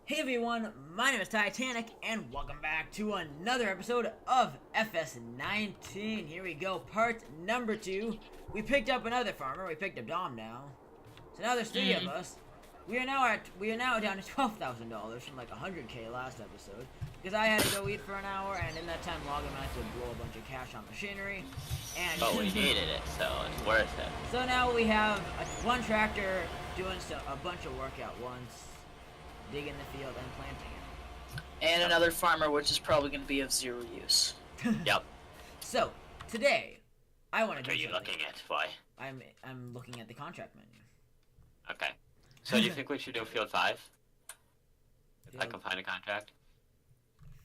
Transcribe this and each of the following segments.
Hey everyone, my name is Titanic, and welcome back to another episode of FS19. Here we go, part number 2. We picked up another farmer. We picked up Dom now. So now there's 3 of us. We are now down to $12,000 from like 100k last episode. Because I had to go eat for an hour, and in that time Logan managed to blow a bunch of cash on machinery. And but we needed it, so it's worth it. So now we have one tractor doing a bunch of work at once. Digging the field and planting it. And another farmer, which is probably going to be of zero use. Yep. So, today, I want to do What are you something. looking at? Why? I'm looking at the contract menu. Okay. So do you think we should do Field 5? If I can find a contract?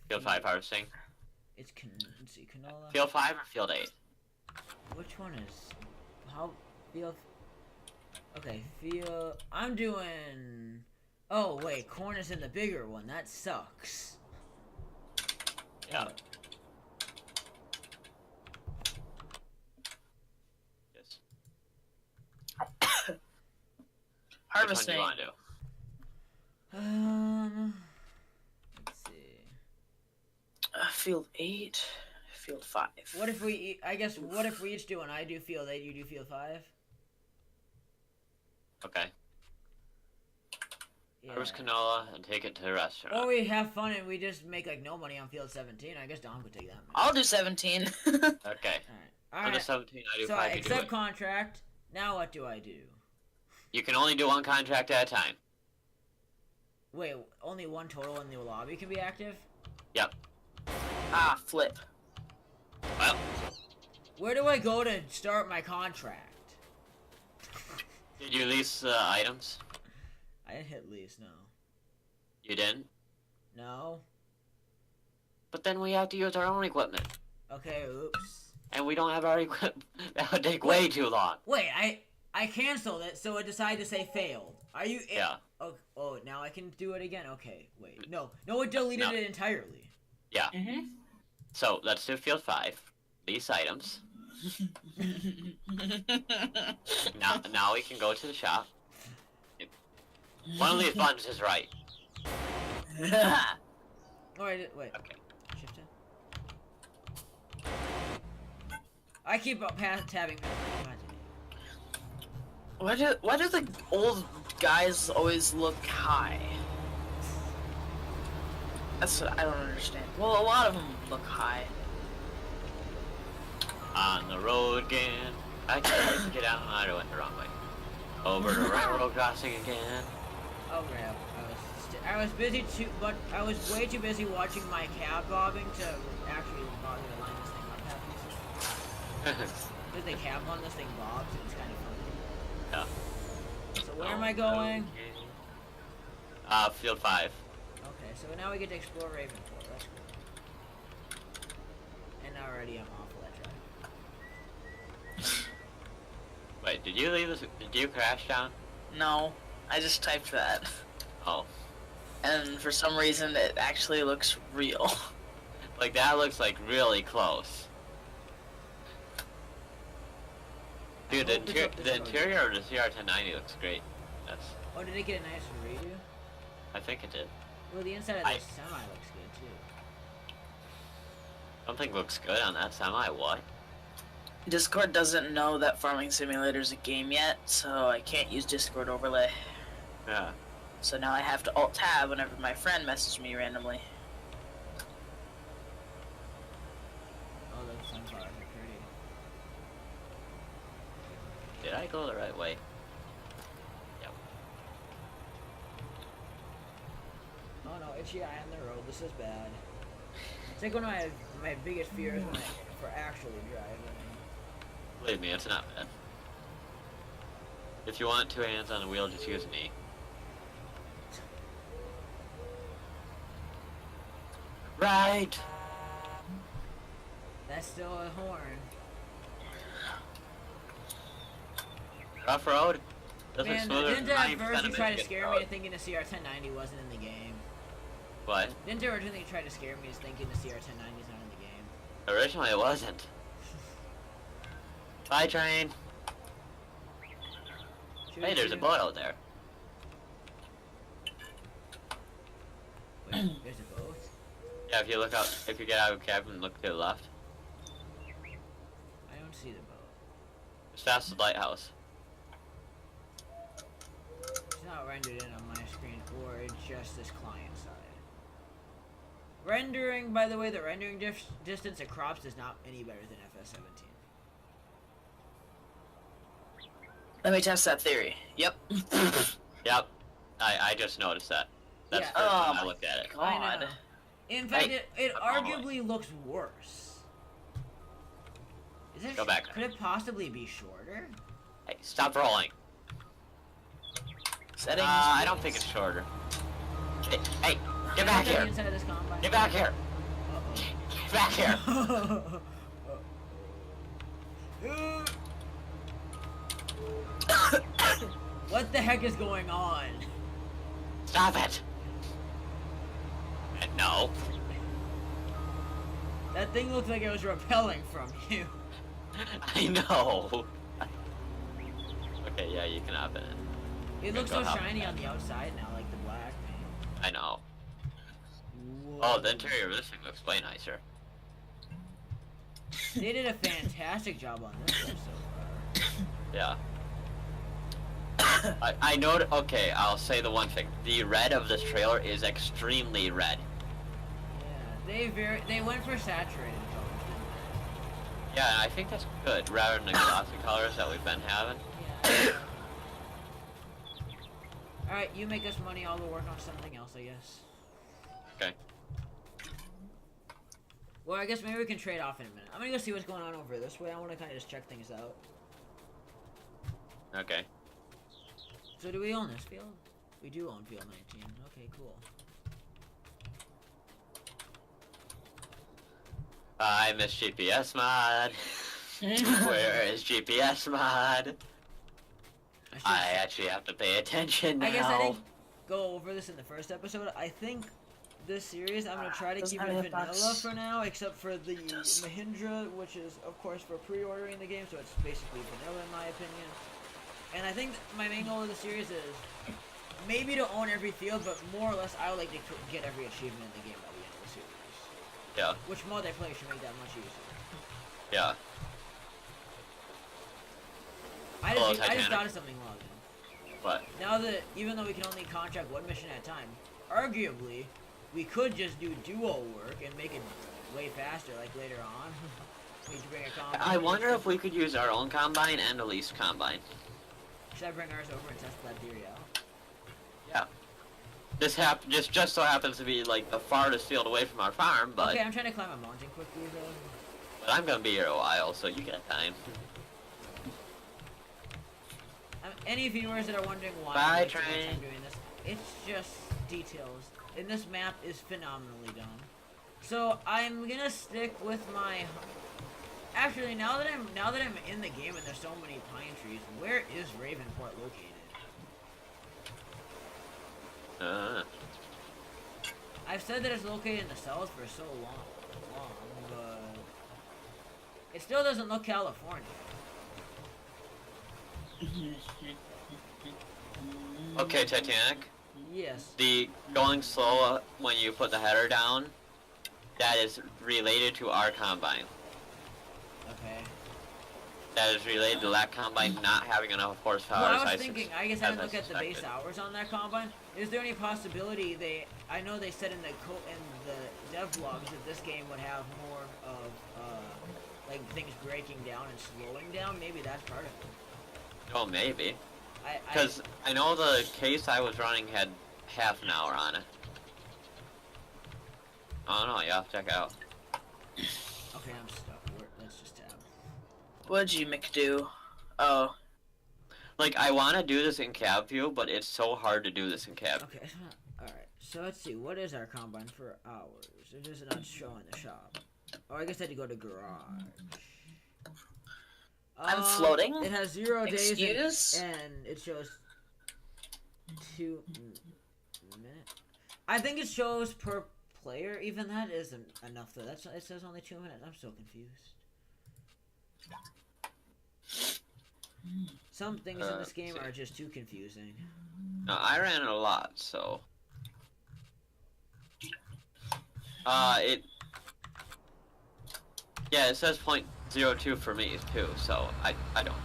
Field 5 harvesting? Let's see, canola. Field 5 or Field 8? Which one is... How... Field... Okay, field... I'm doing... Oh, wait, corn is in the bigger one. That sucks. Yeah. Yes. Harvesting. Which one do you want to do? Let's see. Field 8, Field 5. What if we... I guess, what if we each do one? I do field 8, you do field 5? Okay. Yeah. Harvest canola and take it to the restaurant. Or we have fun and we just make like no money on field 17. I guess Dom could take that. I'll do 17. Okay. Alright. On the 17, I do So 5, I you do accept 8. contract. Now what do I do? You can only do one contract at a time. Wait, only one total in the lobby can be active? Yep. Ah, flip. Well, Where do I go to start my contract? did you lease items? I didn't hit lease, no. You didn't? No? But then we have to use our own equipment. Okay, oops. And we don't have our equipment. That would take way too long. Wait, I canceled it, so it decided to say failed. Are you... Yeah. Oh, now I can do it again? Okay, wait. No, it deleted it entirely. Yeah. So, let's do Field 5. Lease items. Now we can go to the shop. One of these buttons is right. Oh, wait. Okay. Shift it. I keep up tabbing. Why do the old guys always look high? That's what I don't understand. Well, a lot of them look high. On the road again. I can't get out. I went the wrong way. Over the railroad crossing again. Oh crap! I was busy too, but I was way too busy watching my cab bobbing to actually bother to line this thing up half. Because the cab on this thing bobs, it's kind of funny. Yeah. So where am I going? Field 5. Okay, so now we get to explore Ravenport. That's cool. And already I'm awful at driving. Wait, did you leave this? Did you crash down? No, I just typed that. Oh. And for some reason, it actually looks real. Like, that looks like really close. Dude, the interior of the CR1090 looks great. That's... Oh, did it get a nice redo? I think it did. Well, the inside of the semi looks good too. Something looks good on that semi. What? Discord doesn't know that Farming Simulator is a game yet, so I can't use Discord overlay. Yeah. So now I have to alt-tab whenever my friend messages me randomly. Oh, those sunflowers are pretty. Did I go the right way? Yep. Oh no, itchy eye on the road. This is bad. It's like one of my biggest fears for actually driving. Believe me, it's not bad. If you want 2 hands on the wheel, just use me. Right! That's still a horn. Rough road? Doesn't Man, smoother didn't than at 90% first you of try to Michigan scare road. me thinking the CR1090 wasn't in the game? What? Didn't you originally try to scare me as thinking the CR1090 is not in the game? Originally it wasn't. Bye, train. Hey, there's a boat out there. There's a boat. Yeah, if you look up, if you get out of cab and look to the left, I don't see the boat. just past the lighthouse. It's not rendered in on my screen, or it's just this client side. Rendering, by the way, the rendering distance of crops is not any better than FS17. Let me test that theory. Yep. Yep, I just noticed that. That's Yeah. the first Oh time I my looked at it. I God. know. In fact, Hey, it I'm on my arguably looks worse. Is it, Go back. Could it possibly be shorter? Hey, stop rolling. Settings. I don't think it's shorter. Hey, get back Is that the here! inside of this combine? Get back here! Get back here! What the heck is going on? Stop it! No. That thing looked like it was repelling from you. I know. Okay, yeah, you can hop in. It looks Go so hop shiny in. on the outside now, like the black paint. I know. Whoa. Oh, the interior of this thing looks way nicer. They did a fantastic job on this one so far. Yeah. I know. Okay, I'll say the one thing. The red of this trailer is extremely red. Yeah, they went for saturated colors, didn't Yeah, and I think that's good rather than the glossy colors that we've been having. they? Yeah. Alright, you make us money, I'll go work on something else, I guess. Okay. Well, I guess maybe we can trade off in a minute. I'm gonna go see what's going on over this way. I want to kind of just check things out. Okay. So do we own this field? We do own field 19. Okay, cool. I miss GPS mod. Where is GPS mod? I actually have to pay attention now. I guess I didn't go over this in the first episode. I think this series I'm gonna try to Doesn't keep have it any vanilla bugs. for now, except for the Mahindra, which is of course for pre-ordering the game, so it's basically vanilla in my opinion. And I think my main goal of the series is maybe to own every field, but more or less I would like to get every achievement in the game by the end of the series. Yeah. Which multiplayer should make that much easier. Yeah. I Hello, just thought Titanic. of something, Logan. What? Now that, even though we can only contract one mission at a time, arguably, we could just do duo work and make it way faster, like later on. We could bring a combine. I wonder if we could use our own combine and a leased combine. Should I bring ours over and test that theory out? Yeah. This just so happens to be like the farthest field away from our farm, but, Okay, I'm trying to climb a mountain quickly, though. but I'm gonna be here a while, so you get time. Any viewers that are wondering why Bye, I'm train. doing this, it's just details. And this map is phenomenally done. So I'm gonna stick with my. Actually, now that I'm in the game and there's so many pine trees, where is Ravenport located? I've said that it's located in the south for so long, but it still doesn't look California. Okay, Titanic. Yes. The going slow when you put the header down, that is related to our combine. Okay. That is related to that combine not having enough horsepower. Well, as I was thinking, I guess I as didn't look at the base suspected. hours on that combine. Is there any possibility I know they said in the dev logs that this game would have more of, like things breaking down and slowing down? Maybe that's part of it. Oh, maybe. I Because I know the case I was running had half an hour on it. I don't know, you have to check it out. okay, I'm stuck. Let's just tab. What'd you McDo? Oh, Like, I want to do this in cab view, but it's so hard to do this in cab. Okay, all right. So let's see. What is our combine for hours? It is not showing the shop. Oh, I guess I had to go to garage. I'm floating? It has 0 days Excuse? and it shows 2 minutes. I think it shows per player. Even that isn't enough though. It says only 2 minutes. I'm so confused. Some things in this game are just too confusing. No, I ran it a lot, so. It. Yeah, it says .02 for me too. So I don't.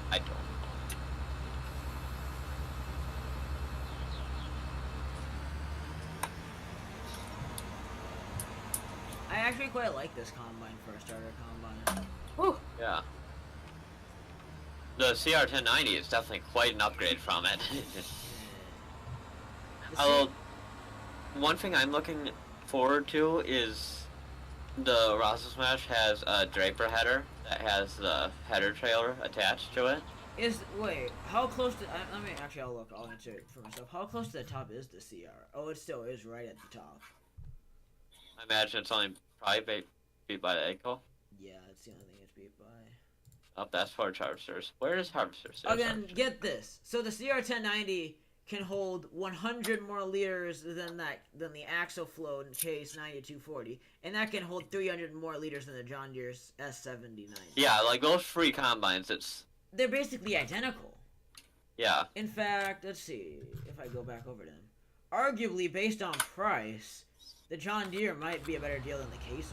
I actually quite like this combine for a starter combine. Whew. Yeah. The CR1090 is definitely quite an upgrade from it. Although, one thing I'm looking forward to is the Rasa Smash has a Draper header that has the header trailer attached to it. Wait, how close to? Let me actually. I'll answer it for myself. How close to the top is the CR? Oh, it still is right at the top. I imagine it's only probably beat by the Echo. Yeah, it's the only thing it's beat by. Oh, that's Forge Harvesters. Where is Harvesters? Again, get this. So the CR1090 can hold 100 more liters than the Axoflow Case 9240, and that can hold 300 more liters than the John Deere S7090. Yeah, like those free combines, They're basically identical. Yeah. In fact, let's see if I go back over them. Arguably, based on price, the John Deere might be a better deal than the Case.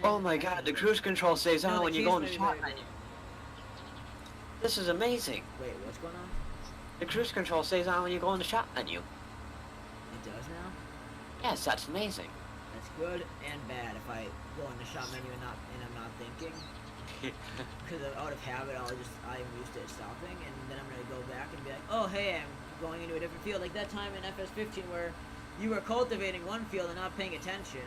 Oh my god, the cruise control stays on when you go in the shot menu. This is amazing. Wait, what's going on? The cruise control stays on when you go in the shop menu. It does now? Yes, that's amazing. That's good and bad if I go in the shop menu and I'm not thinking. Because out of habit, I'm used to it stopping, and then I'm gonna go back and be like, oh hey, I'm going into a different field. Like that time in FS15 where you were cultivating one field and not paying attention.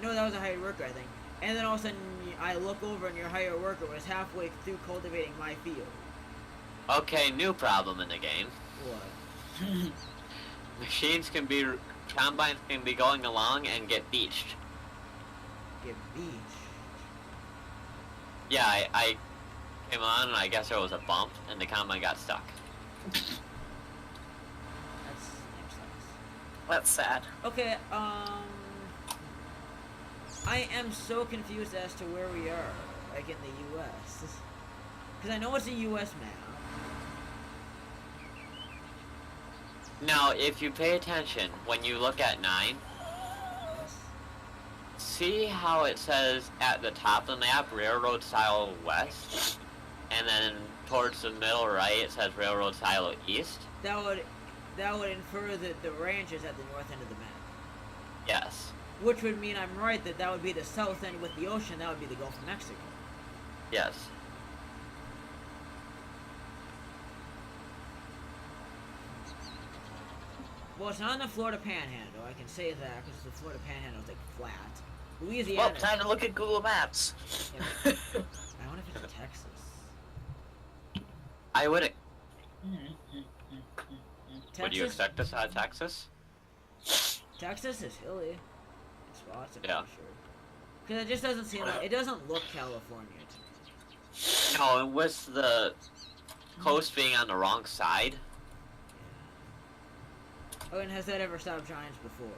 No, that was a hired worker, I think. And then all of a sudden, I look over and your hired worker was halfway through cultivating my field. Okay, new problem in the game. What? Combines can be going along and get beached. Get beached? Yeah, I came on and I guess there was a bump and the combine got stuck. That's sad. Okay, I am so confused as to where we are, like in the U.S. Because I know it's a U.S. map. Now, if you pay attention, when you look at 9, Yes. see how it says at the top of the map, Railroad Silo West, and then towards the middle right, it says Railroad Silo East? That would infer that the ranch is at the north end of the map. Yes. Which would mean I'm right that would be the south end with the ocean, that would be the Gulf of Mexico. Yes. Well, it's not in the Florida Panhandle, I can say that, because the Florida Panhandle is like flat. Well, Louisiana... time to look at Google Maps. Yeah, I wonder if it's in Texas. I wouldn't. Texas? Would you expect this out of Texas? Texas is hilly. In spots, I'm Yeah. pretty sure. Because it just doesn't seem like... It doesn't look California to me. No, and with the coast being on the wrong side. Oh, and has that ever stopped giants before?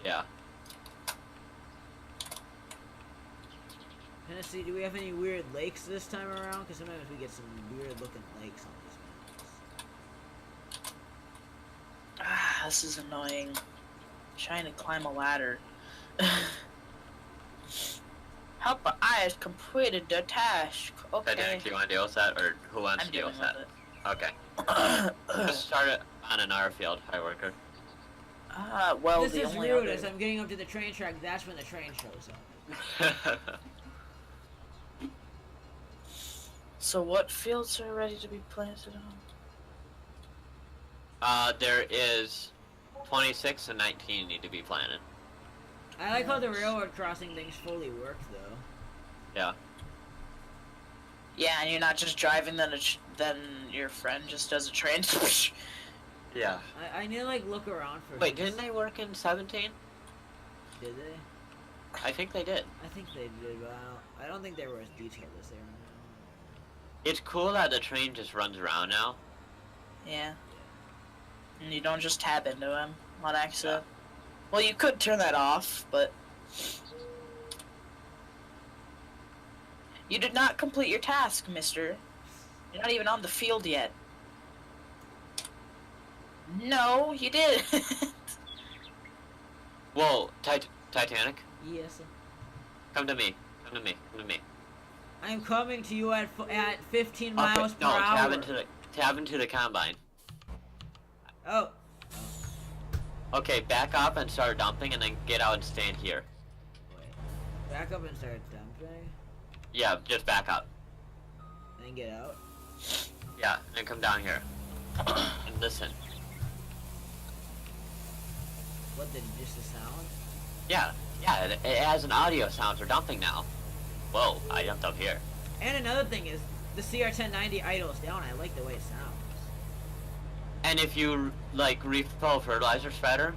Yeah. Tennessee, do we have any weird lakes this time around? Because sometimes we get some weird looking lakes on these maps. Ah, this is annoying. Trying to climb a ladder. Help, I have completed the task. Okay. Titanic, do you want to deal with that, or who wants to deal with that? Okay. Just start it on another field, high worker. Well, This the is only rude. other... As I'm getting up to the train track, that's when the train shows up. So what fields are ready to be planted on? There is 26 and 19 need to be planted. I like how the railroad crossing things fully work, though. Yeah. Yeah, and you're not just driving, then your friend just does a train. Yeah. I need to, like, look around for... Wait, didn't they work in 17? Did they? I think they did. I think they did, but I don't think they were as detailed as they are now. It's cool that the train just runs around now. Yeah. And you don't just tap into him on accident. Yeah. Well, you could turn that off, but... You did not complete your task, mister. You're not even on the field yet. No, you did. Well, Titanic, Yes. come to me. Come to me. Come to me. I'm coming to you at 15 miles per no, hour. tab into the combine. Oh. Okay, back up and start dumping, and then get out and stand here. Wait. Back up and start dumping. Yeah, just back up. And then get out. Yeah, and then come down here. And listen. What, did just the sound? Yeah, it has an audio sound for dumping now. Whoa, I jumped up here. And another thing is, the CR1090 idles down. I like the way it sounds. And if you, like, refill fertilizer spreader,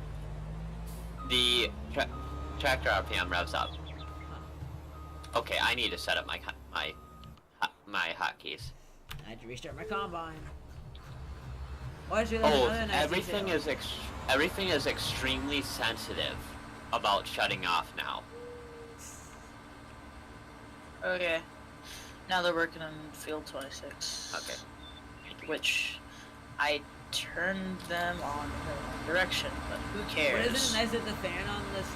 the tractor RPM revs up. Huh. Okay, I need to set up my hotkeys. I had to restart my combine. Oh, I just realized another nice everything detail. everything is extremely sensitive about shutting off now. Okay. Now they're working on field 26. Okay. Which I turned them on in the wrong direction, but who cares? But isn't it nice that the fan on this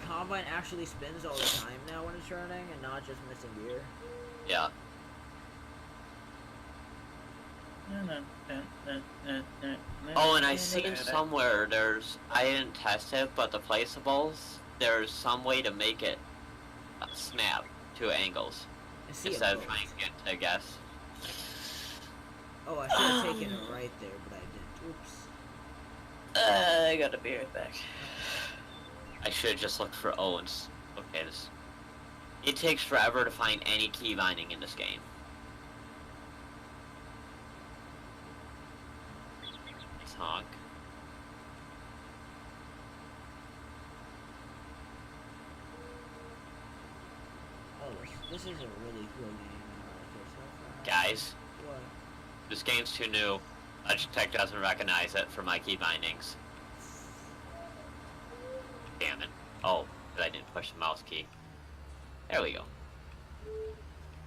combine actually spins all the time now when it's running and not just missing gear? Yeah. Oh, and I seen somewhere I didn't test it, but the placeables, there's some way to make it snap to angles instead of trying to get to guess. Oh, I should have taken it right there, but I didn't. Oops. I gotta be right back. I should have just looked for Owens. Okay, it takes forever to find any key binding in this game. Nice honk. Oh, this is a really cool game. I like it so far. Guys, What? this game's too new. Logitech doesn't recognize it for my key bindings. Damn it. Oh, but I didn't push the mouse key. There we go.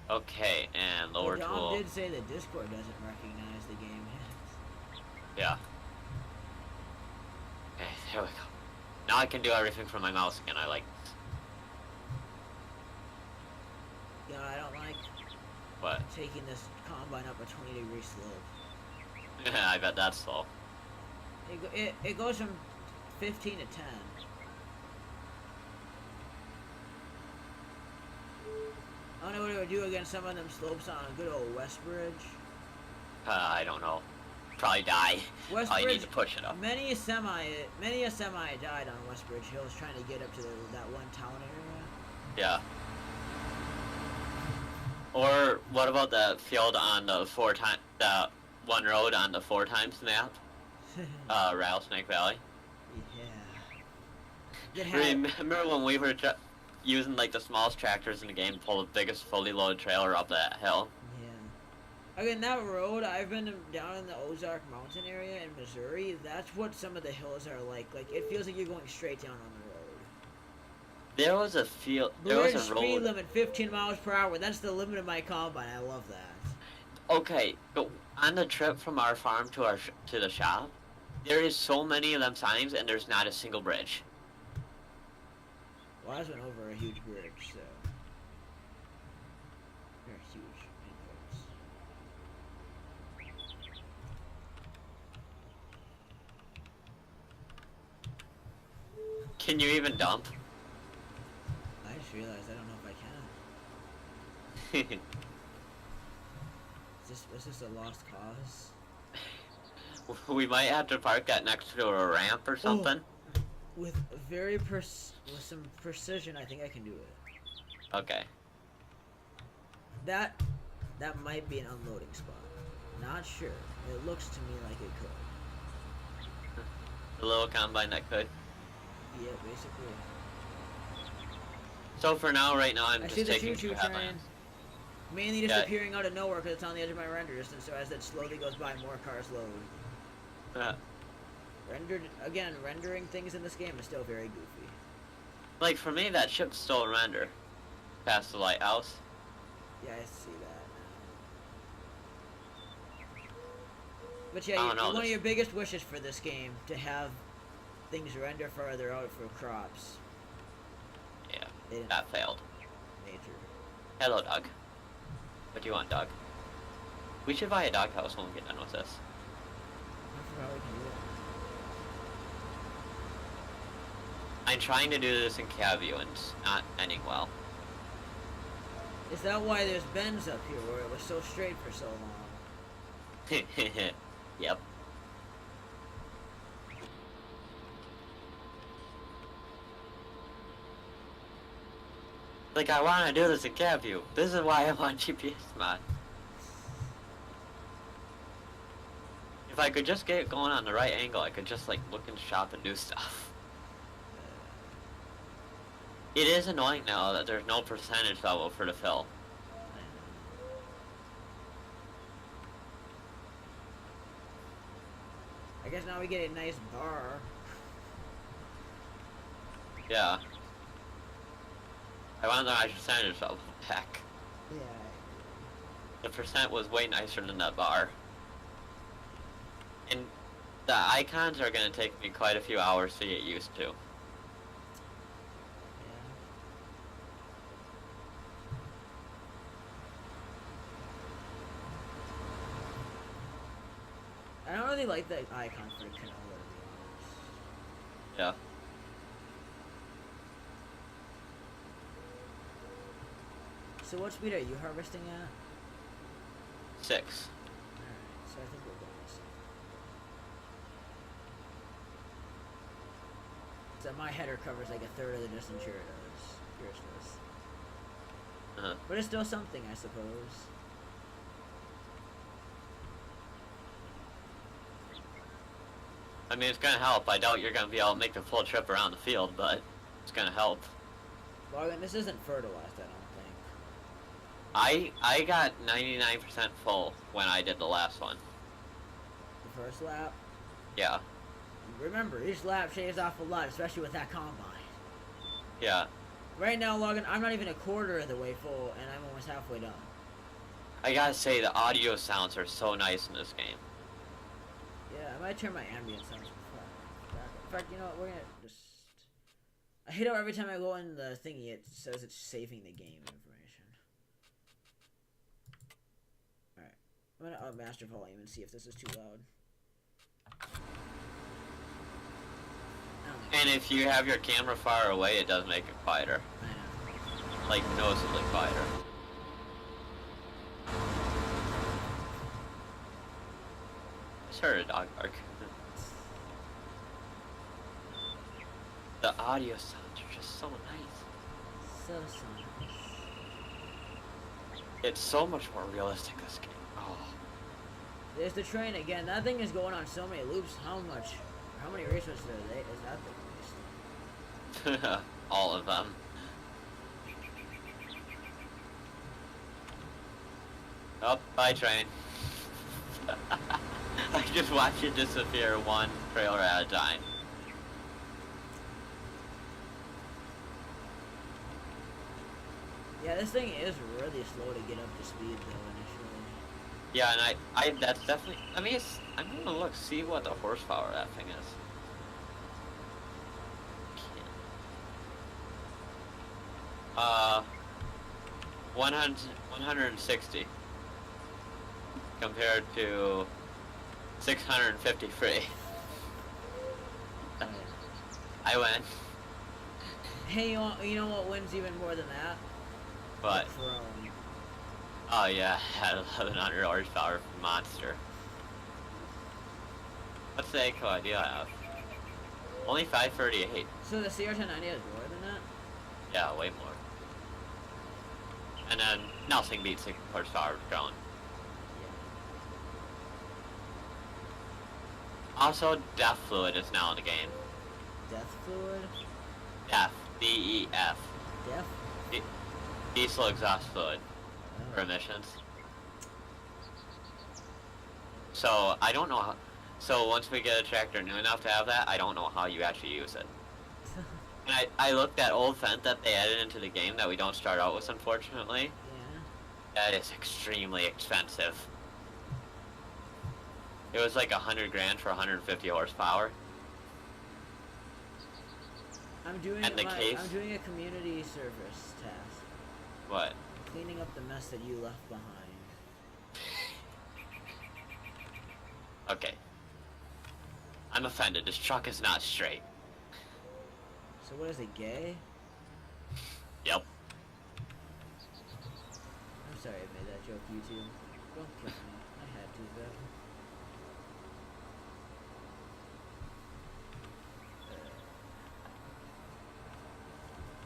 Okay, and lower Dom tool. did say that Discord doesn't recognize the game. Yeah. Okay, there we go. Now I can do everything from my mouse again. I like this. You know, I don't like What? taking this combine up a 20-degree slope. I bet that's slow. It goes from 15 to 10. I don't know what it would do against some of them slopes on a good old Westbridge. I don't know. Probably die. Westbridge, I need to push it up. many a semi died on Westbridge Hills trying to get up to that one town area. Yeah. Or what about the field on the the one road on the 4 times map? Rattlesnake Valley. Yeah. It had, Remember when we were using like the smallest tractors in the game to pull the biggest fully loaded trailer up that hill? yeah. Again, that road, I've been down in the Ozark Mountain area in Missouri. That's what some of the hills are like. Like, it feels like you're going straight down on the road. There was a field. There Blue was Ridge a speed road. limit 15 miles per hour. That's the limit of my combine. I love that. Okay, but on the trip from our farm to to the shop, there is so many of them signs, and there's not a single bridge. Well, I just went over a huge bridge, so. They're huge. Can you even dump? I just realized I don't know if I can. Is this a lost cause? We might have to park that next to a ramp or something. With with some precision, I think I can do it. Okay. That might be an unloading spot. Not sure. It looks to me like it could. The little combine that could. Yeah, basically. So for now, right now, I'm I just see the taking choo-choo two train. headlands. Mainly just Yeah. appearing out of nowhere because it's on the edge of my render distance, so as that slowly goes by, more cars load. Rendering things in this game is still very goofy. Like for me, that ship's still a render. Past the lighthouse. Yeah, I see that. But yeah, I don't know, one of this- your biggest wishes for this game to have things render farther out for crops. That failed. Nature. Hello, Doug. What do you want, Doug? We should buy a doghouse when we get done with this. I forgot we can do that. I'm trying to do this in Cavview and it's not ending well. Is that why there's bends up here where it was so straight for so long? Yep. Like, I want to do this in Cavview. This is why I'm on GPS mod. If I could just get it going on the right angle, I could just, like, look and shop and do stuff. It is annoying now that there's no percentage level for the fill. I guess now we get a nice bar. Yeah. I want the nice percentage level back. Yeah. The percent was way nicer than that bar. And the icons are going to take me quite a few hours to get used to. I don't really like the icon for canola, to be honest. Yeah. So what speed are you harvesting at? 6. Alright, so I think we're going the same. So my header covers like a third of the distance yours does. Uh-huh. But it's still something, I suppose. I mean, it's gonna help. I doubt you're gonna be able to make the full trip around the field, but it's gonna help. Well, this isn't fertilized, I don't think. I got 99% full when I did the last one. The first lap? Yeah. Remember, each lap shaves off a lot, especially with that combine. Yeah. Right now, Logan, I'm not even a quarter of the way full, and I'm almost halfway done. I gotta say, the audio sounds are so nice in this game. Yeah, I might turn my ambient sounds back. In fact, you know what, we're gonna just... I hate how every time I go in the thingy, it says it's saving the game information. Alright, I'm gonna up master volume and see if this is too loud. And if you have your camera far away, it does make it quieter. Like, noticeably quieter. I just heard a dog bark. The audio sounds are just so nice. So nice. It's so much more realistic, this game. Oh. There's the train again. That thing is going on so many loops. How many races is that thing racing? All of them. Oh, bye train. I just watch it disappear one trailer at a time. Yeah, this thing is really slow to get up to speed though initially. Yeah, and I that's definitely, I mean, I'm gonna see what the horsepower of that thing is. 160 compared to 653. I win. Hey, you know what wins even more than that? What? The Chrome. Oh yeah, had 1100 horsepower monster. What's the ACO do I have? Only 538. So the CR1090 has more than that? Yeah, way more. And then nothing beats 6 horsepower drone. Yeah. Also, death fluid is now in the game. Death fluid? Def. D-E-F. Death? Diesel exhaust fluid for emissions. So, I don't know how... So, once we get a tractor new enough to have that, I don't know how you actually use it. And I looked at old Fendt that they added into the game that we don't start out with, unfortunately. Yeah. That is extremely expensive. It was like 100 grand for 150 horsepower. I'm doing And the case? I'm doing a community service task. What? Cleaning up the mess that you left behind. Okay. I'm offended. This truck is not straight. So what is it, gay? Yep. I'm sorry I made that joke, YouTube. Don't kill me. I had to, though.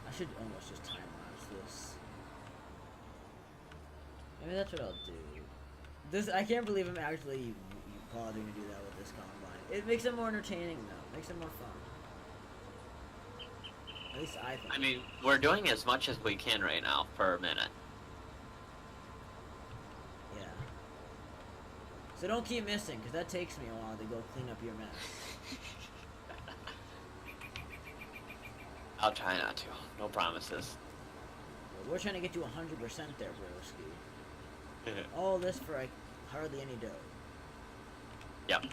I should almost just time-lapse this. Maybe that's what I'll do. This, I can't believe I'm actually bothering to do that with this combine. It makes it more entertaining, though. Makes it more fun. At least I think. I mean, we're doing as much as we can right now per minute. Yeah. So don't keep missing, because that takes me a while to go clean up your mess. I'll try not to. No promises. We're trying to get to 100% there, broski. All this for like hardly any dough. Yep.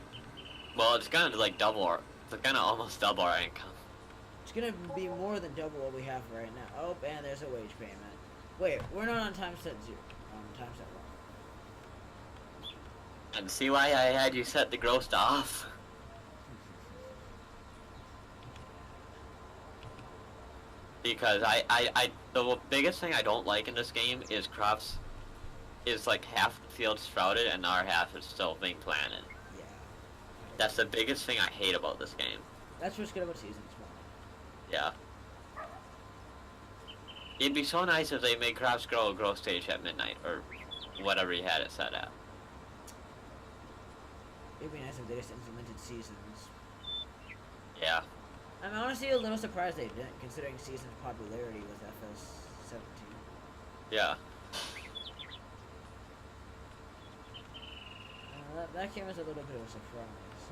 Well, it's gonna like double our. It's gonna almost double our income. It's gonna be more than double what we have right now. Oh, and there's a wage payment. Wait, we're not on time set 0. Time set 1. And see why I had you set the gross to off? Because the biggest thing I don't like in this game is crops is like half the field sprouted and our half is still being planted. Yeah. That's the biggest thing I hate about this game. That's what's good about Seasons 1. Yeah. It'd be so nice if they made crops grow a growth stage at midnight, or whatever you had it set at. It'd be nice if they just implemented Seasons. Yeah. I'm honestly a little surprised they didn't, considering Seasons' popularity with FS17. Yeah. That came as a little bit of a surprise.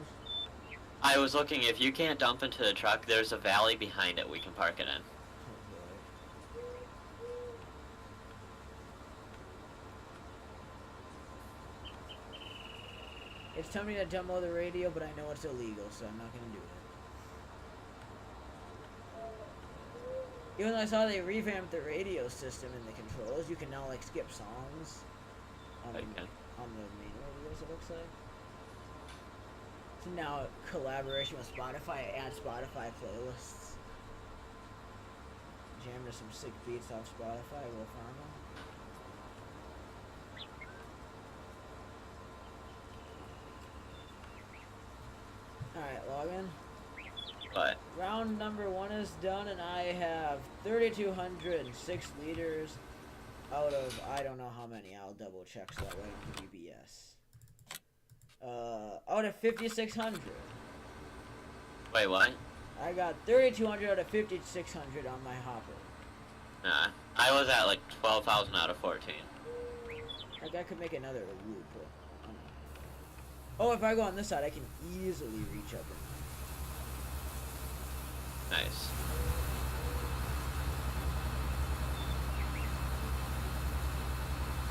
I was looking, if you can't dump into the truck, there's a valley behind it we can park it in. Oh boy. It's telling me to demo the radio, but I know it's illegal, so I'm not gonna do it. Even though I saw they revamped the radio system in the controls, you can now like skip songs on the main radios, it looks like. So now collaboration with Spotify, add Spotify playlists. Jam to some sick beats off Spotify, Will Farmer. Alright, login. But Round number 1 is done, and I have 3,206 liters out of I don't know how many. I'll double check so that way I don't give you BS. Out of 5,600. wait, what? I got 3,200 out of 5,600 on my hopper. Nah, I was at like 12,000 out of 14. Like I could make another loop. Oh, if I go on this side, I can easily reach up in. Nice.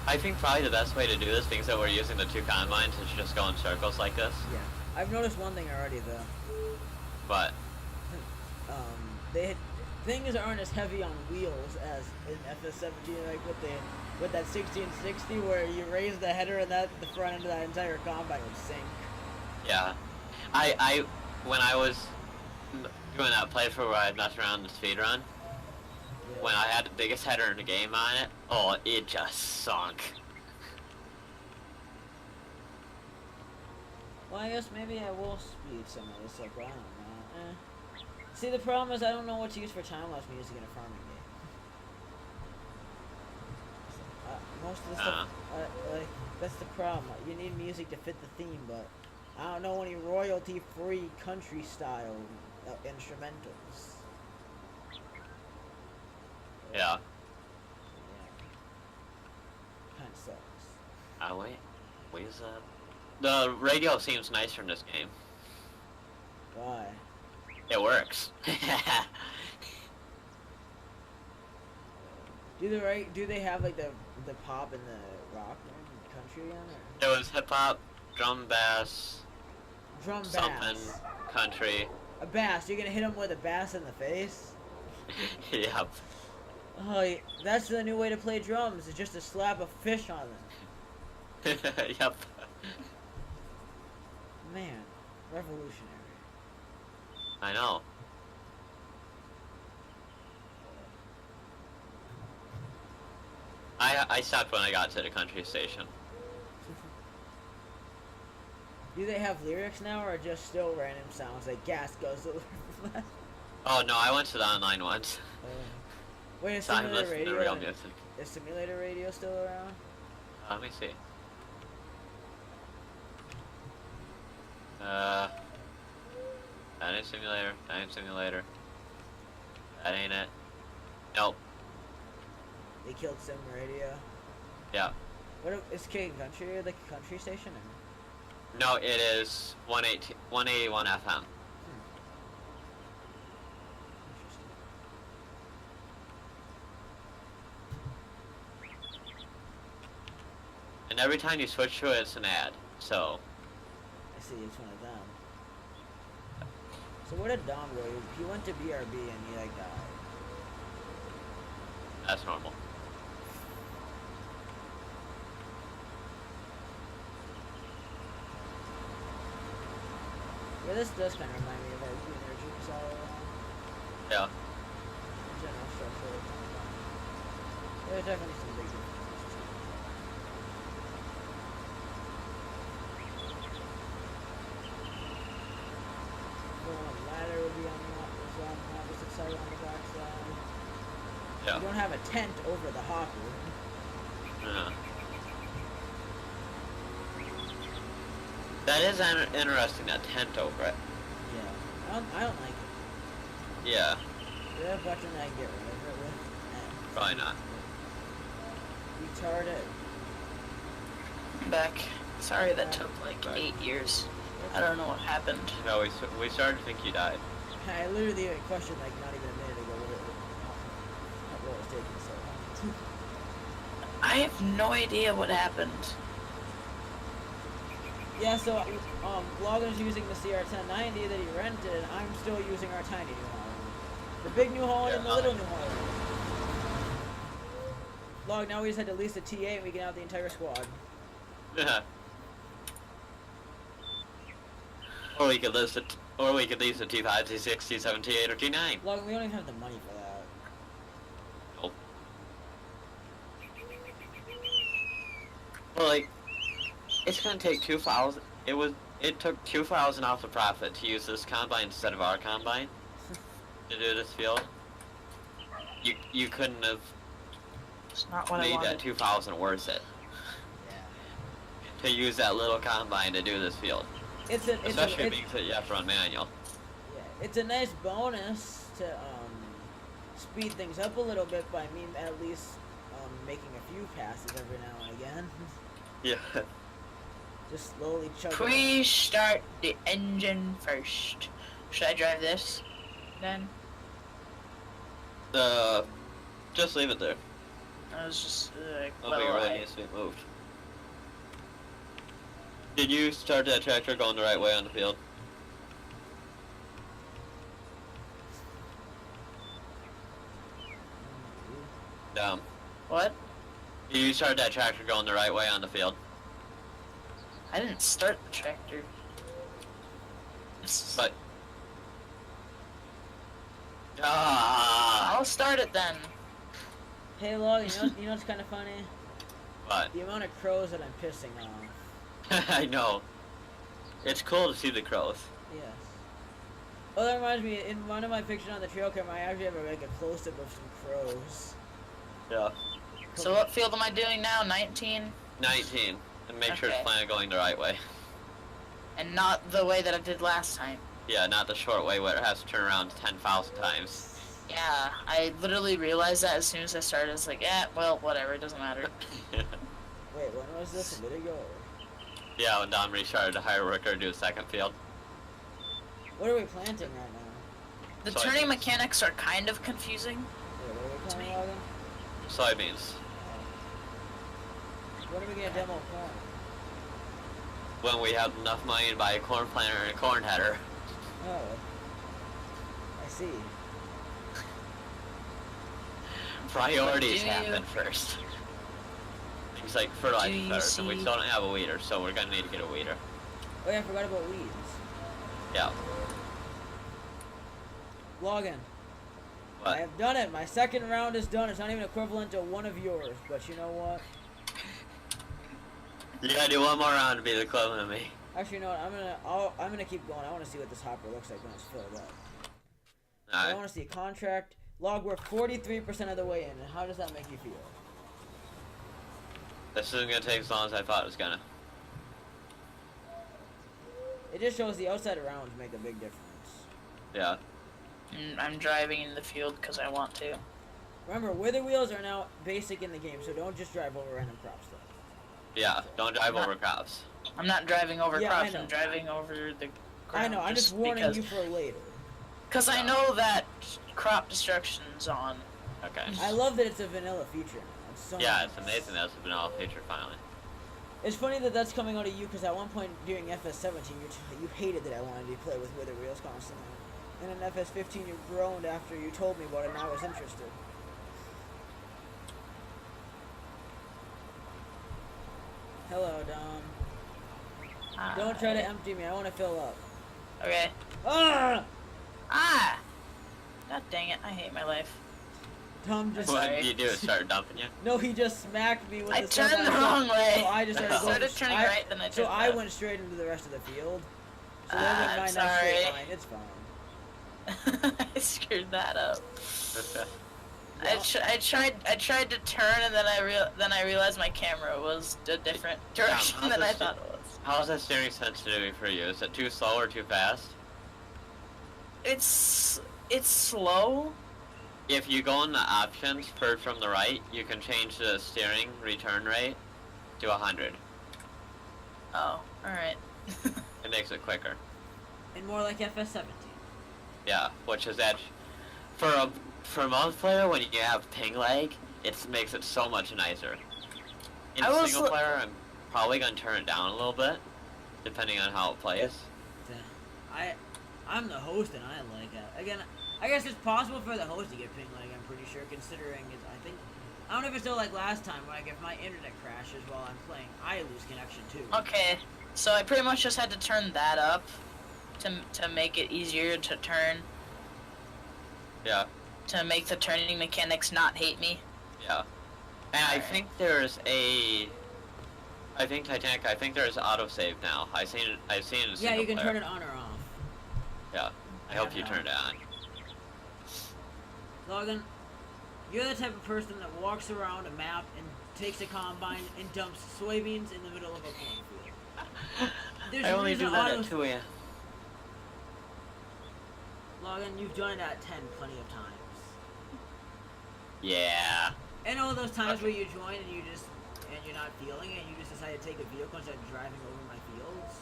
I think probably the best way to do this, being that we're using the 2 combines, is just go in circles like this. Yeah. I've noticed one thing already, though. But things aren't as heavy on wheels as in FS17, like with that 1660, where you raise the header and the front end of that entire combine would sink. Yeah, when I was doing that playthrough where I messed around the speed run, when I had the biggest header in the game on it, oh, it just sunk. Well, I guess maybe I will speed some of this up. I don't know. See, the problem is I don't know what to use for time-lapse music in a farming game. Most of the stuff, like, that's the problem. You need music to fit the theme, but I don't know any royalty-free country-style instrumentals. Yeah. Kinda sucks. Where's that? The radio seems nicer in this game. Why? It works. Do they have like the pop and the rock and country on it? It was hip hop, drum bass, Drum something bass. country. A bass. You're gonna hit him with a bass in the face? Yep. Oh, that's the new way to play drums. Is just to slap a fish on them. Yep. Man, revolutionary. I know. I stopped when I got to the country station. Do they have lyrics now, or just still random sounds like gas goes over? Oh no, I went to the online ones. Wait, is So I'm simulator listening to radio? real music. Is simulator radio still around? Let me see. That ain't simulator. That ain't simulator. That ain't it. Nope. They killed sim radio. Yeah. Is King Country like a country station? Or? No, it is 181 FM. And every time you switch to it, it's an ad. So. I see, it's one of them. So where did Dom go? He went to BRB and he like died. That's normal. Yeah, this does kind of remind me of our energy all around. Yeah. General structure. There's definitely some big differences. Ladder would be on the opposite side on the back side. Yeah. You don't have a tent over the hopper. Yeah. That is interesting, that tent over it. Yeah. I don't like it. Yeah. There are buttons I can get rid of it with. Probably not. Retarded. Back. Sorry that took like 8 years. I don't know what happened. No, we started to think you died. I literally questioned like not even a minute ago what was taking so long. I have no idea what happened. Yeah, so Logan's using the CR1090 that he rented, and I'm still using our tiny New Holland. The big New Holland and the little New Holland. Log, now we just had to lease a T8 and we can have the entire squad. Yeah. Or we could lease it. Or we could lease a T5, T6, T7, T8, or T9. Logan, we don't even have the money for that. Nope. Well, like, it's gonna take 2,000. It took 2,000 off the profit to use this combine instead of our combine to do this field. You couldn't have It's not what I made wanted. that 2,000 worth it Yeah. to use that little combine to do this field. Especially being that you have to run manual. Yeah, it's a nice bonus to speed things up a little bit by me at least making a few passes every now and again. Yeah. Just slowly chugging. Please start the engine first. Should I drive this then? Just leave it there. I was just like, Oh, but it really needs to be moved. Did you start that tractor going the right way on the field? Down. What? Did you start that tractor going the right way on the field? I didn't start the tractor. But... Ah! I'll start it then. Hey, Log, you know what's kind of funny? What? The amount of crows that I'm pissing off. I know. It's cool to see the crows. Yes. Oh, that reminds me, in one of my pictures on the trail camera, I actually have like a close-up of some crows. Yeah. So what field am I doing now? 19? 19. And make sure it's Okay. planted going the right way. And not the way that I did last time. Yeah, not the short way where it has to turn around 10,000 times. Yeah, I literally realized that as soon as I started. It's like, well, whatever, it doesn't matter. Wait, when was this? A bit ago? Yeah, when Dom restarted to hire a worker to do a second field. What are we planting right now? The Soybeans. turning mechanics are kind of confusing. Wait, what are we planting, Logan? Soybeans. When are we gonna demo corn? When we have enough money to buy a corn planter and a corn header. Oh. see. Priorities happen first. Things like fertilizer first, and we still don't have a weeder, so we're gonna need to get a weeder. Oh yeah, I forgot about weeds. Yeah. Log in. What? I have done it. My second round is done. It's not even equivalent to one of yours, but you know what? You gotta do one more round to be the equivalent of me. Actually, you know what? I'm gonna keep going. I want to see what this hopper looks like when it's filled up. Alright. I want to see a contract. Log, we're 43% of the way in, and how does that make you feel? This isn't gonna take as long as I thought it was gonna. It just shows the outside rounds make a big difference. Yeah. I'm driving in the field because I want to. Remember, wither wheels are now basic in the game, so don't just drive over random crops though. Yeah, don't drive over crops. I'm not driving over Yeah, crops, I know. I'm driving over the I ground. know, I'm just warning you for later. Because I know that crop destruction's on. Okay. I love that it's a vanilla feature now. It's so Yeah, nice. it's amazing that's a vanilla feature finally. It's funny that that's coming out of you, because at one point during FS17, you hated that I wanted to play with wither wheels constantly. And in FS15, you groaned after you told me about it, and I was interested. Hello, Dom. Don't try to empty me. I want to fill up. Okay. Ah! Ah! God dang it, I hate my life. Dom just... What did you do? Start dumping you? No, he just smacked me with I the turned stuff the wrong way. So I just started I going... started turning right, then I turned So I left. went straight into the rest of the field. So there went I'm my sorry. next straight line. It's fine. I screwed that up. Yeah. I tried to turn and then I realized my camera was a different direction than I thought it was. How is that steering sensitivity for you? Is it too slow or too fast? It's slow. If you go in the options, third from the right, you can change the steering return rate to 100. Oh, alright. It makes it quicker. And more like FS17. Yeah, which is that for multiplayer when you have ping lag, it makes it so much nicer. In single player, I'm probably gonna turn it down a little bit, depending on how it plays. I'm the host and I like it. Again, I guess it's possible for the host to get ping lag, I'm pretty sure, considering I don't know if it's still like last time, where like if my internet crashes while I'm playing, I lose connection too. Okay, so I pretty much just had to turn that up to make it easier to turn. Yeah. To make the turning mechanics not hate me. Yeah. And I think there's Titanic, I think there's autosave now. I've seen it in single Yeah, you can player. turn it on or off. Yeah. I hope you turn it on. Logan, you're the type of person that walks around a map and takes a combine and dumps soybeans in the middle of a cornfield. I only do that at 2 a.m. Logan, you've done it at 10 plenty of times. Yeah. And all those times where you join and you're not feeling it, and you just decide to take a vehicle instead of driving over my fields.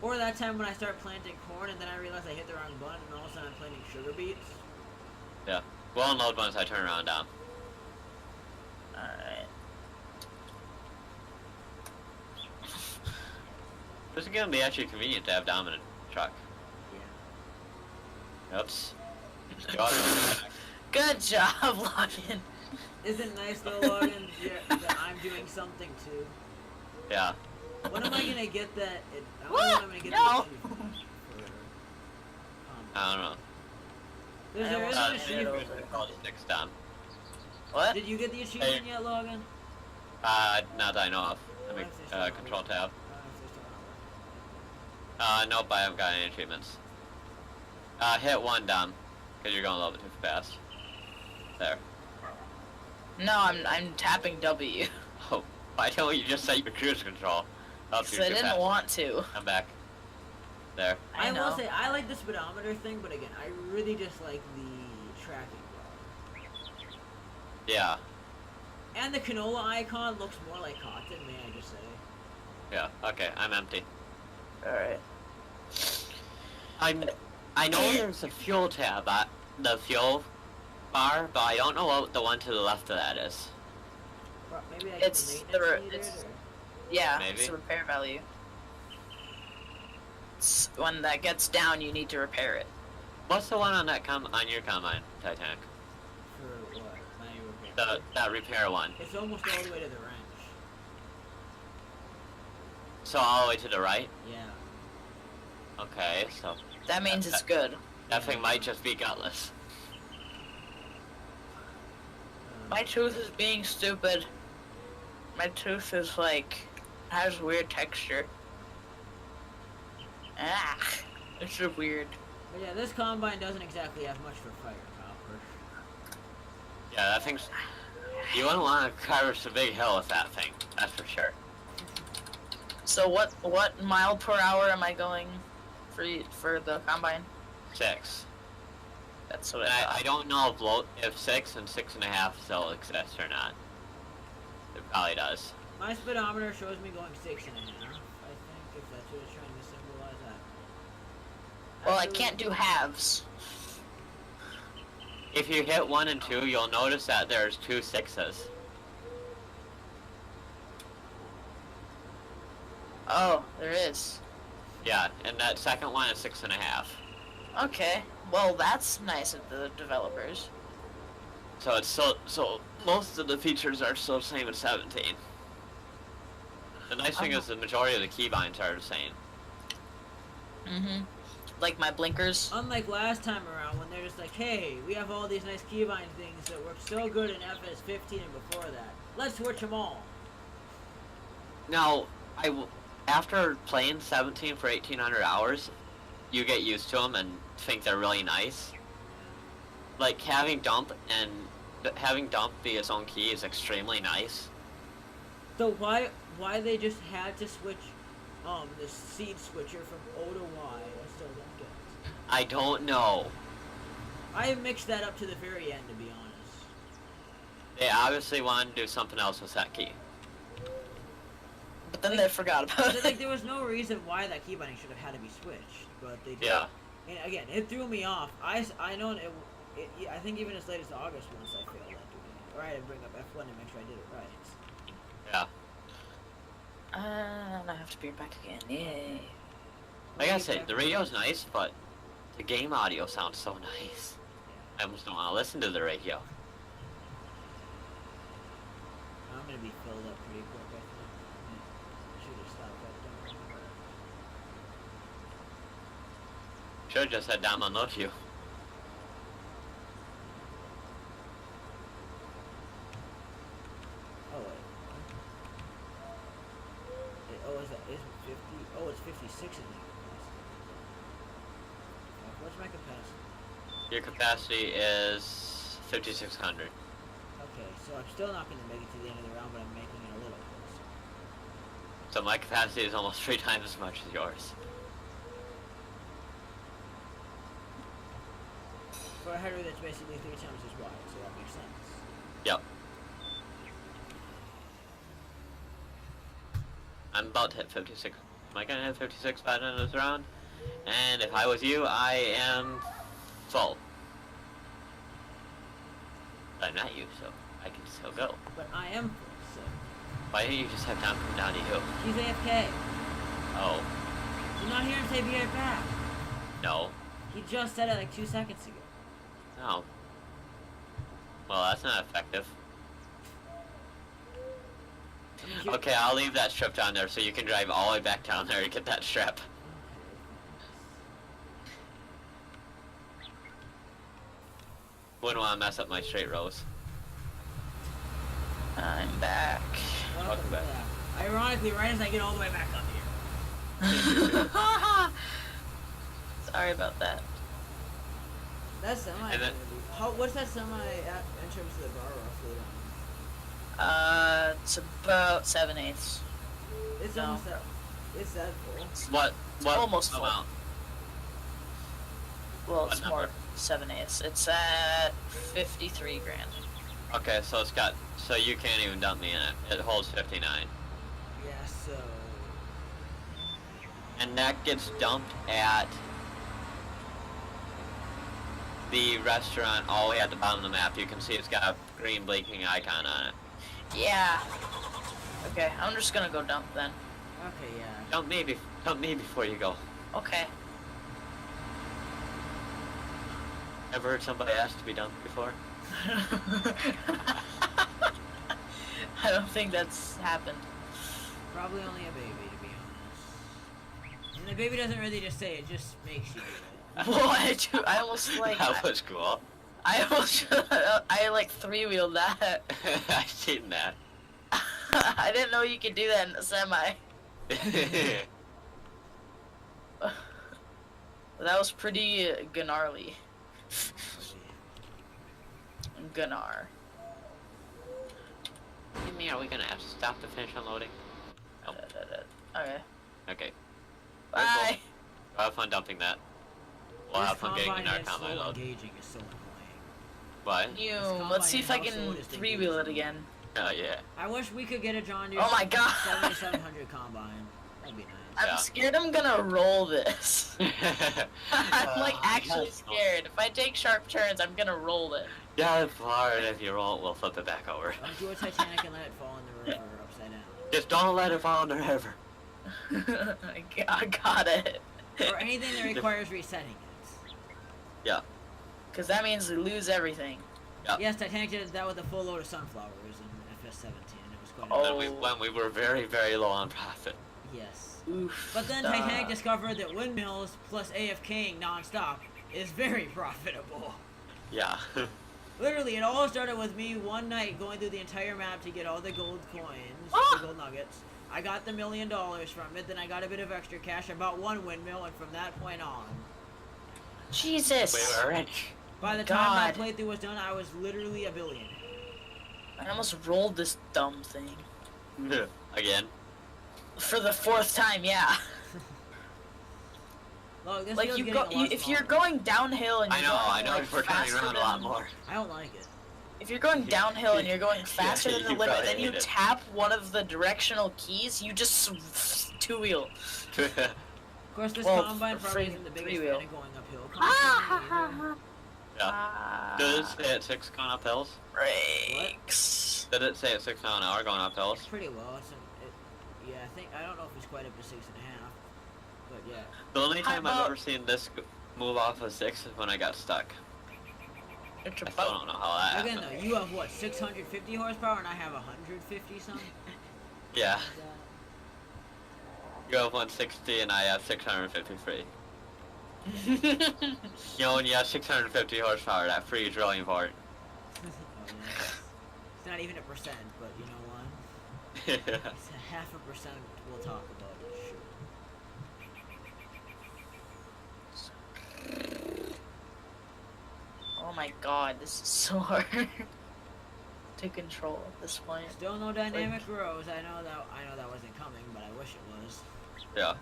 Or that time when I start planting corn and then I realize I hit the wrong button and all of a sudden I'm planting sugar beets. Yeah. Well, in load once I turn around down. Alright. This is gonna be actually convenient to have dominant truck. Yeah. Oops. Good job, Logan. Isn't it nice though, Logan, that I'm doing something too? Yeah. When am I gonna get that? I What? don't know when I'm gonna get No. the achievement I don't know. There is an achievement. Next time. What? Did you get the achievement yet, Logan? Not that I know of. Let me, control tab. Nope, I haven't got any achievements. Hit 1 down, because you're going a little bit too fast. There. No, I'm tapping W. Oh, why don't you just set your cruise control? Because I didn't want to. I'm back. There. I will say, I like the speedometer thing, but again, I really just like the tracking bar. Yeah. And the canola icon looks more like cotton, may I just say. Yeah, okay, I'm empty. Alright. I know there's a fuel tab at the fuel bar, but I don't know what the one to the left of that is. Maybe I It's can the maintenance meter, it's yeah, Maybe. it's the repair value. gets down, you need to repair it. What's the one on that on your combine, Titanic? For what? Manual repair. That repair one. It's almost all the way to the wrench. So all the way to the right? Yeah. Okay, so That means it's good. that thing might just be gutless. My tooth is being stupid. My tooth is like has weird texture. Ah, it's just weird. But yeah, this combine doesn't exactly have much for firepower. Yeah, that thing's... You wouldn't want to traverse a big hill with that thing, that's for sure. So what mile per hour am I going for the combine? 6. That's what And I I don't know if 6 and 6.5 still exist or not. It probably does. My speedometer shows me going 6.5. I think if that's what it's trying to symbolize that. Well, I can't do halves. If you hit 1 and 2, you'll notice that there's 2 6s. Oh, there is. Yeah, and that second one is 6.5. Okay. Well, that's nice of the developers. So it's so most of the features are still the same as 17. The nice thing is the majority of the keybinds are the same. Mm-hmm. Like my blinkers. Unlike last time around when they're just like, hey, we have all these nice keybind things that work so good in FS15 and before that. Let's switch them all. Now, after playing 17 for 1,800 hours, you get used to them and think they're really nice. Like having dump be its own key is extremely nice. So why they just had to switch the seed switcher from O to Y? I still don't get it. I don't know. I mixed that up to the very end, to be honest. They obviously wanted to do something else with that key. But then they forgot about Like it. there was no reason why that keybinding should have had to be switched, but they did. Yeah. And again, it threw me off. I know I think even as late as August once I failed at doing it. Or I had to bring up F1 to make sure I did it right. Yeah. And I have to be back again. Yay. Like I said, the radio's nice, but the game audio sounds so nice. I almost don't want to listen to the radio. I'm gonna be filled up pretty quick, I think. Should have stopped that down. Should've just had down unload you. Oh wait. Is it 50? Oh, it's 56 in there. What's my capacity? Your capacity is 5,600. Okay, so I'm still not gonna make it to the end of the round, but I'm making it a little closer. So my capacity is almost 3 times as much as yours. For a header that's basically 3 times as wide, so that makes sense. Yep. I'm about to hit 56. Am I gonna hit 56 by the end of this round? And if I was you, I am full. But I'm not you, so I can still go. But I am full, so. Why didn't you just have Tom come down to you? He's AFK. Oh, He's not here to say be right back. no. He just said it like 2 seconds ago. No. Well, that's not effective. I mean, Okay, I'll leave that strip down there so you can drive all the way back down there to get that strip. Wouldn't want to mess up my straight rows. I'm back. Welcome back. Ironically, right as I get all the way back up here. Sorry about that. That semi. And then- What's that semi at in terms of the bar roughly? It's about 7/8. It's No. almost that. It's that full. What almost full. amount? Well, What it's number? more 7/8. It's at 53 grand. Okay, so it's got, so you can't even dump me in it. It holds 59. Yeah, so. And that gets dumped at the restaurant all the way at the bottom of the map. You can see it's got a green blinking icon on it. Yeah. Okay, I'm just gonna go dump then. Okay, yeah. Dump me before you go. Okay. Ever heard somebody ask to be dumped before? I don't think that's happened. Probably only a baby, to be honest. And the baby doesn't really just say it, just makes you do it. Well, I almost like. That was cool. I almost. I like 3-wheeled that. I seen that. I didn't know you could do that in a semi. That was pretty gnarly. Gunnar. You mean, are we gonna have to stop to finish unloading? Nope. Okay. Okay. Bye. We'll have fun dumping that. We'll have fun getting in our combine load. Engaging is so annoying. What? You. This Let's see if I combine can household is 3-wheel it again. Oh yeah. I wish we could get a John Deere Oh my God. 7700 combine. That'd be nice. I'm Yeah. scared I'm gonna roll this. I'm like actually yes. scared. If I take sharp turns, I'm gonna roll it. Yeah, it's hard. If you roll it, we'll flip it back over. Don't do a Titanic and let it fall in the river upside down. Just don't let it fall in the river. I got it. Or anything that requires resetting it. Yeah. Because that means we lose everything. Yep. Yes, Titanic did that with a full load of sunflowers in FS17. It was quite Oh. When we were very, very low on profit. Yes. Oof. But then Titanic discovered that windmills plus AFKing non-stop is very profitable. Yeah. Literally, it all started with me one night going through the entire map to get all the gold coins, Ah! the gold nuggets. I got the $1 million from it, then I got a bit of extra cash. I bought one windmill, and from that point on, Jesus. We were rich. by the time my God. playthrough was done, I was literally a billionaire. I almost rolled this dumb thing. Again. For the 4th time, yeah. Look, this Like field's you getting go, a lot if you're smaller. going downhill and you're I know. going, like, We're turning faster around a lot than- more. I don't like it. If you're going downhill and you're going faster than the you limit, probably then you hate it. tap one of the directional keys, you just 2-wheel. Of course, this Well, combine probably free- isn't the biggest three-wheel. fan of going uphill. Constantly Yeah. Did it say it's 6 going up hills? Brakes. Did it say it's 6 miles an hour going up hills? either. Pretty well. Yeah, I don't know if it's quite up to 6.5, but yeah. The only How time I've about- ever seen this move off of 6 is when I got stuck. It's I still don't know how that Again, happened. though, you have what, 650 horsepower, and I have 150 something. Yeah. You have 160 and I have 653. You know, when you have 650 horsepower, that free drilling part. Oh, yeah. It's not even a percent, but you know what? It's a 0.5% we'll talk about it, sure. Oh my god, this is so hard to control at this point. Still no dynamic rows. I know that wasn't coming, but I wish it was. Yeah.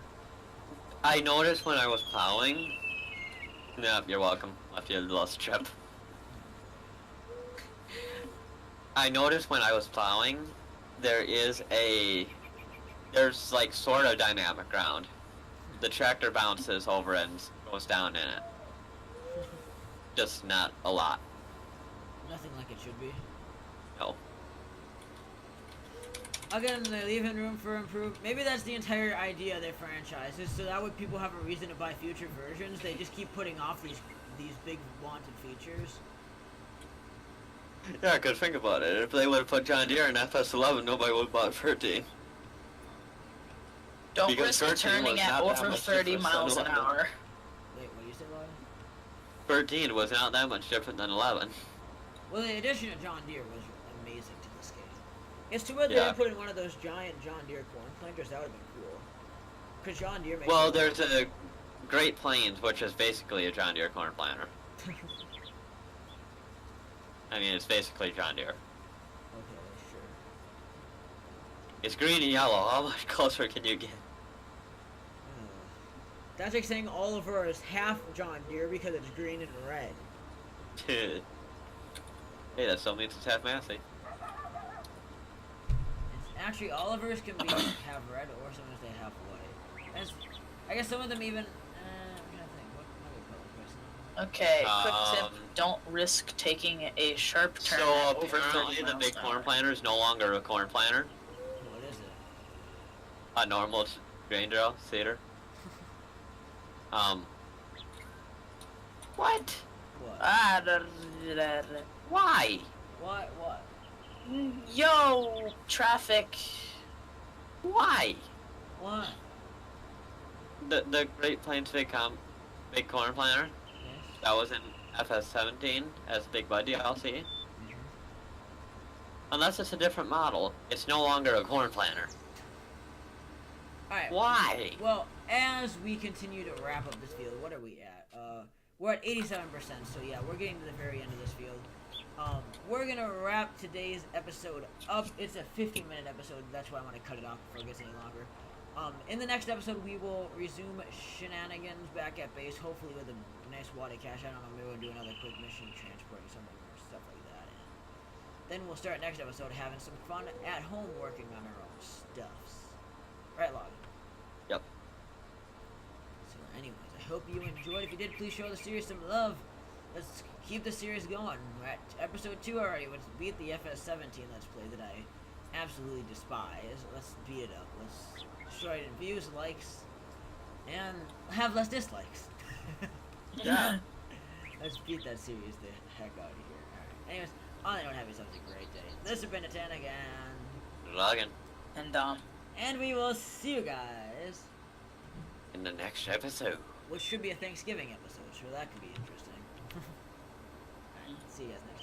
I noticed when I was plowing. Yeah, you're welcome. Left you a little strip. I noticed when I was plowing, there's like sort of dynamic ground. The tractor bounces over and goes down in it. Just not a lot. Nothing like it should be. No. Again, they're leaving room for improvement. Maybe that's the entire idea of their franchise, is so that way people have a reason to buy future versions. They just keep putting off these big wanted features. Yeah, cause think about it. If they would have put John Deere in FS11, nobody would have bought 13. Don't Because risk 13 turning was at not that over much 30 different miles than an 11. hour. Wait, what do you say, Lloyd? 13 was not that much different than 11. Well, the addition of John Deere was amazing to this game. It's too bad they Yeah. didn't put in one of those giant John Deere corn planters. That would have been cool. Because John Deere makes... Well, there's a Great Plains, which is basically a John Deere corn planter. I mean, it's basically John Deere. Okay, sure. It's green and yellow. How much closer can you get? That's like saying Oliver is half John Deere because it's green and red. Hey, that still means it's half Massey. Actually, Oliver's can be half red, or sometimes they half white. I guess some of them even... I'm trying to think. What other color person? Okay, quick tip, don't risk taking a sharp turn So at over 30 apparently the miles big an corn hour. planter is no longer a corn planter. What is it? A normal grain drill seeder. What? What? Why? What? Yo, traffic. Why? What? The Great Plains Big Corn Planter Yes. that was in FS17 as Big Bud DLC. Unless it's a different model, it's no longer a corn planter. Alright. Why? Well, as we continue to wrap up this field, what are we at? We're at 87%, so yeah, we're getting to the very end of this field. We're gonna wrap today's episode up. It's a 15-minute episode, that's why I want to cut it off before it gets any longer. In the next episode, we will resume shenanigans back at base, hopefully with a nice water cache. I don't know, maybe we'll do another quick mission transporting something or stuff like that. Then we'll start next episode having some fun at home working on our own stuffs. Right, Log? Yep. So anyways, I hope you enjoyed. If you did, please show the series some love. Let's keep the series going. We're at episode 2 already, which beat the FS17 Let's Play that I absolutely despise. Let's beat it up. Let's destroy it in views, likes, and have less dislikes. Yeah. Let's beat that series the heck out of here. Alright. Anyways, on that note, have yourselves a great day. This has been Titanic and Logging. And Dom. and we will see you guys, In the next episode. which should be a Thanksgiving episode, so that could be interesting. Alright, see you guys next time.